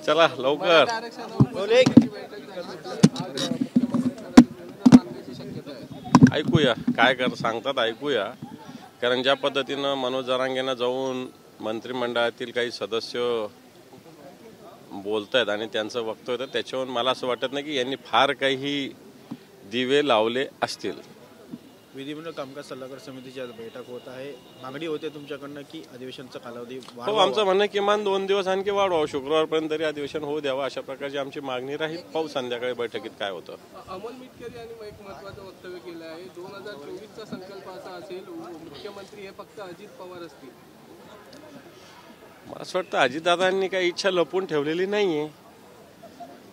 चला लवकर ऐकूया काय सांगतात ऐकूया. कारण ज्या पद्धतीनं मनोज जरांगेंना जाऊन मंत्रिमंडळातील काही सदस्य बोलतायत आणि त्यांचं वक्तव्य होतं त्याच्यावरून मला असं वाटत नाही की यांनी फार काही दिवे लावले असतील. विधिमंडळ कामकाज सल्लागार समितीची आज बैठक होत आहे. मागणी होते तुमच्याकडनं की अधिवेशनचा कालावधी हो आमचं म्हणणं किमान 2 दिवस आणखी वाढवावं, शुक्रवारपर्यंत तरी अधिवेशन होऊ द्यावं अशा प्रकारची आमची मागणी राहील. पाहू संध्याकाळी बैठकीत काय होतं. अमोल मिटकरी यांनी एक महत्त्वाचं वक्तव्य केलं आहे. 2024चा संकल्प असा असेल मुख्यमंत्री हे फक्त अजित पवार असतील. मला असं वाटतं अजितदादांनी काही इच्छा लपवून ठेवलेली नाहीये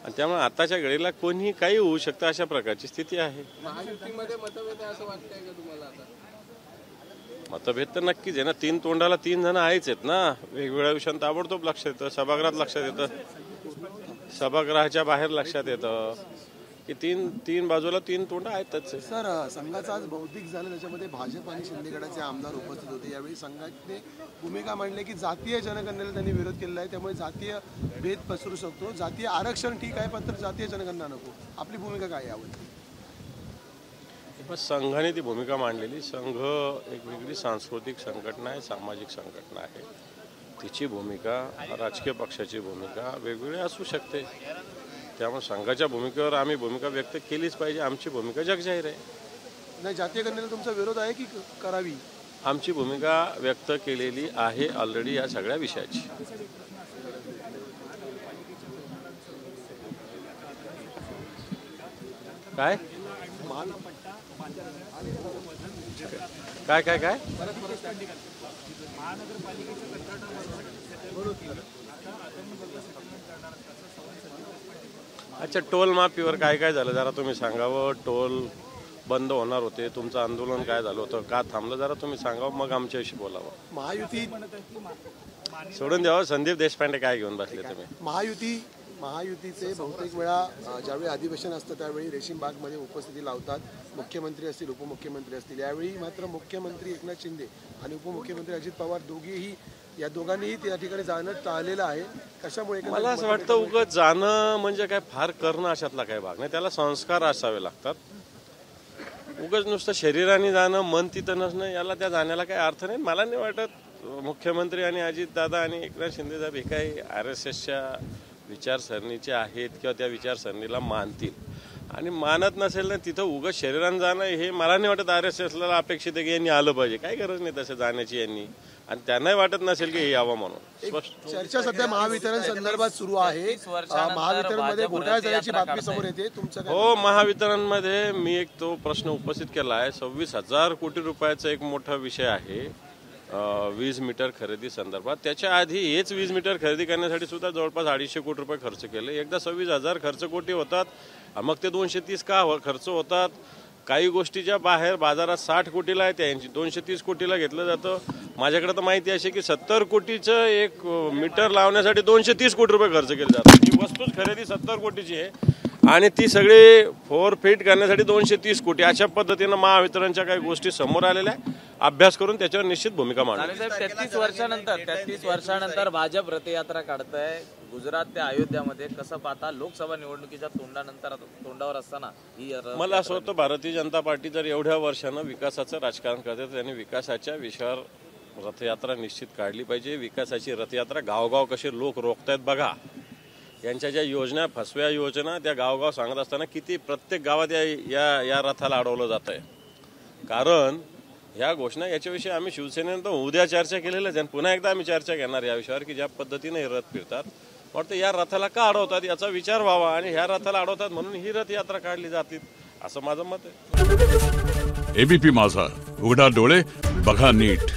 आणि त्यामुळे आताच्या घडीला कोणीही काही होऊ शकतं अशा प्रकारची स्थिती आहे. महायुतीमध्ये मतभेद आहे असं वाटतंय का तुम्हाला? आता मतभेद तर नक्कीच आहे ना. 3 तोंडाला 3 जण आहेच आहेत ना. वेगवेगळ्या विषयात ताबडतोब लक्षात येतं, सभागृहात लक्षात येतं, सभागृहाच्या बाहेर लक्षात येतं की तीन बाजूला 3 तोंड आहेतच. सर संघाचा आज बौद्धिक झालं, त्याच्यामध्ये भाजप आणि शिंदे गटाचे आमदार उपस्थित होते. यावेळी संघाने भूमिका मांडली की जातीय जनगणनेला त्यांनी विरोध केलेला आहे, त्यामुळे जातीय भेद पसरू शकतो. जातीय आरक्षण ठीक आहे पण जातीय जनगणना नको. आपली भूमिका काय यावर? संघाने ती भूमिका मांडलेली. संघ एक वेगळी सांस्कृतिक संघटना आहे, सामाजिक संघटना आहे. तिची भूमिका, राजकीय पक्षाची भूमिका वेगवेगळी असू शकते. त्यामुळे संघाच्या भूमिकेवर आम्ही भूमिका व्यक्त केलीच पाहिजे. आमची भूमिका जगजाहीर आहे. नाही, जातीय गणनेला तुमचा विरोध आहे की करावी? आमची भूमिका व्यक्त केलेली आहे ऑलरेडी या सगळ्या विषयाची. काय काय काय काय अच्छा, टोल माफीवर काय काय झालं जरा तुम्ही सांगावं. टोल बंद होणार होते, तुमचं आंदोलन काय झालं होतं, का थांबलं, जरा तुम्ही सांगावं, मग आमच्याशी बोलावं. महायुती सोडून द्यावं. संदीप देशपांडे काय घेऊन बसले तुम्ही? महायुतीचे बहुतेक वेळा ज्यावेळी अधिवेशन असतं त्यावेळी रेशीम बागमध्ये उपस्थिती लावतात. मुख्यमंत्री असतील, उपमुख्यमंत्री असतील. यावेळी मात्र मुख्यमंत्री एकनाथ शिंदे आणि उपमुख्यमंत्री अजित पवार या दोघांनीही त्या ठिकाणी जाणं टाळलेलं आहे. कशामुळे? मला असं वाटतं उगाच जाणं म्हणजे काय फार करणं अशातला काही भाग नाही. त्याला संस्कार असावे लागतात. उगाच नुसतं शरीराने जाणं, मन तिथं नसणं, याला त्या जाण्याला काही अर्थ नाही. मला नाही वाटत मुख्यमंत्री आणि अजितदादा आणि एकनाथ शिंदे साहेब हे काही RSSच्या विचारसरणीचे आहेत किंवा त्या विचारसरणीला मानतील. आणि मानत नसेल ना तिथं उगाच शरीरानं जाणं हे मला नाही वाटत RSSला अपेक्षित आहे की यांनी आलं पाहिजे. काही गरज नाही तसं जाण्याची यांनी. आणि त्यांनाही वाटत नसेल की हे यावं म्हणून. चर्चा सध्या महावितरण संदर्भात सुरू आहे. महावितरणमध्ये घोटाळा झाल्याची बातमी समोर येते. तुमचं हो, महावितरणमध्ये मी एक तो प्रश्न उपस्थित केला आहे. 26,000 कोटी रुपयाचा एक मोठा विषय आहे वीज मीटर खरेदी संदर्भात. त्याच्या आधी हेच वीज मीटर खरेदी करण्यासाठी सुद्धा जवळपास 250 कोटी रुपये खर्च केले. एकदा 26,000 खर्च कोटी होतात, मग ते 230 का खर्च होतात. काही गोष्टीच्या बाहेर बाजारात 60 कोटीला आहे, त्यांची 230 कोटीला घेतलं जातं. माझ्याकडे तर माहिती अशी की 70 कोटीचं एक मीटर लावण्यासाठी 230 कोटी रुपये खर्च केले जातात. ही वस्तूच खरेदी 70 कोटीची आहे आणि ती सगळी 4 फीट करण्यासाठी 230 कोटी. अशा पद्धतीनं महावितरणच्या काही गोष्टी समोर आलेल्या आहे. अभ्यास करून त्याच्यावर निश्चित भूमिका मांडू. 33 वर्षानंतर भाजप रथयात्रा काढतंय गुजरात ते अयोध्यामध्ये. कसं पाहता लोकसभा निवडणुकीच्या तोंडावर असताना ही मला असं वाटतं भारतीय जनता पार्टी जर एवढ्या वर्षानं विकासाचं राजकारण करते तर त्यांनी विकासाच्या विषयावर रथयात्रा निश्चित काढली पाहिजे. विकासाची रथयात्रा गावगाव कसे लोक रोखतायत बघा. यांच्या ज्या योजना, फसव्या योजना, त्या गावगाव सांगत असताना किती प्रत्येक गावात या रथाला अडवलं जात आहे. कारण ह्या घोषणा याच्याविषयी आम्ही शिवसेनेनं तर उद्या चर्चा केलेल्याच आहे. पुन्हा एकदा आम्ही चर्चा घेणार या विषयावर की ज्या पद्धतीने हे रथ फिरतात. वाटतं या रथाला का अडवतात याचा विचार व्हावा आणि ह्या रथाला अडवतात म्हणून ही रथयात्रा काढली जाते असं माझं मत आहे. ABP माझा, उघडा डोळे बघा नीट.